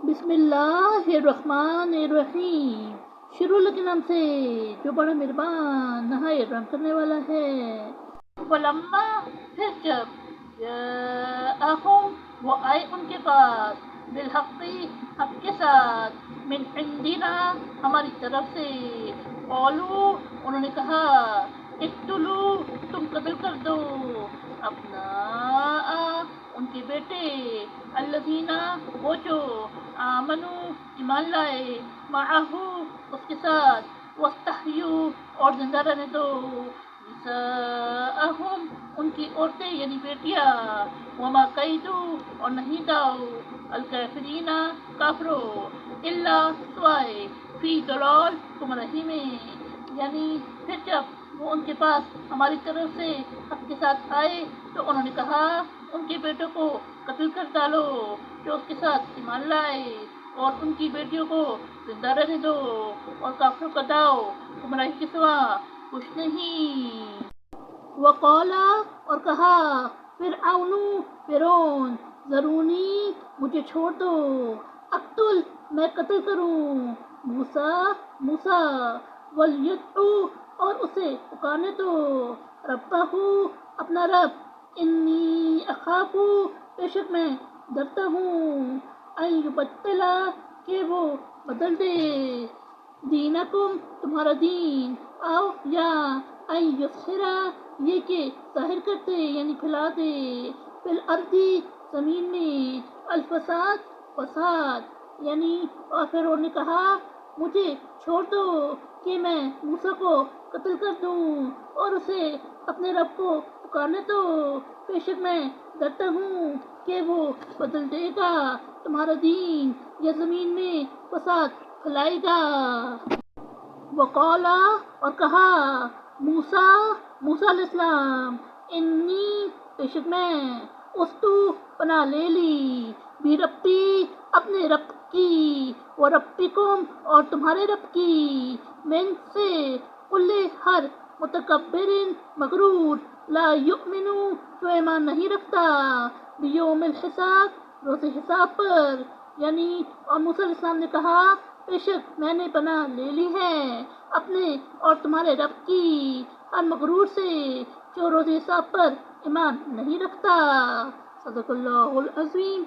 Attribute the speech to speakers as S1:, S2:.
S1: بسم اللہ الرحمن الرحیم، شروع اللہ کے نام سے جو بڑا مہربان نہایت رحم کرنے والا ہے۔ ولما پھر جب جاءہم وہ آئے ان کے پاس بالحق حق کے ساتھ من عندنا ہماری طرف سے، قالوا انہوں نے کہا اقتلوا تم قتل کر دو ابناء ان کے بیٹے، الذین وہ جو آمنوا ایمان لائے، معہو اس کے ساتھ، واستحیوا اور زندہ رہنے دو، نساءہم ان کی عورتیں یعنی بیٹیاں، وما قیدو اور نہیں داؤ، الکافرین کافروں، الا سوائے فی ضلال گمراہی میں۔ یعنی پھر جب وہ ان کے پاس ہماری طرف سے حق کے ساتھ آئے تو انہوں نے کہا ان کے بیٹوں کو قتل کر ڈالو جو اس کے ساتھ ایمان لائے، اور ان کی بیٹیوں کو زندہ رہنے دو، اور کافروں کا داؤ گمراہی کے سوا کچھ نہیں۔ وقالا اور کہا فرعون ذرونی مجھے چھوڑ دو، اقتل میں قتل کروں، موسیٰ ولیدعو اور اسے پکارنے دو، ربہ اپنا رب، انی اخاف بے شک میں ڈرتا ہوں، ان یبدلا کہ وہ بدل دے، دینکم تمہارا دین، او یا ان یظہرا یہ کہ ظاہر کرتے یعنی پھیلا دے، فی الارض زمین میں، الفساد فساد، یعنی اور فرعون نے کہا مجھے چھوڑ دو کہ میں موسیٰ کو قتل کر دوں اور اسے اپنے رب کو پکارنے دو، بے شک میں ڈرتا ہوں کہ وہ بدل دے گا تمہارا دین یا زمین میں فساد پھیلائے گا۔ وقالا اور کہا موسیٰ علیہ السلام انی بے شک میں استو پناہ لے لی بھی ربی اپنے رب کی، و ربکم اور تمہارے رب کی، من سے کل ہر متکبر مغرور، لا یؤمن جو ایمان نہیں رکھتا، بیوم الحساب روز حساب پر، یعنی اور موسیٰ علیہ السلام نے کہا بے شک میں نے پناہ لے لی ہے اپنے اور تمہارے رب کی ہر مغرور سے جو روز حساب پر ایمان نہیں رکھتا۔ صدق اللہ العظیم۔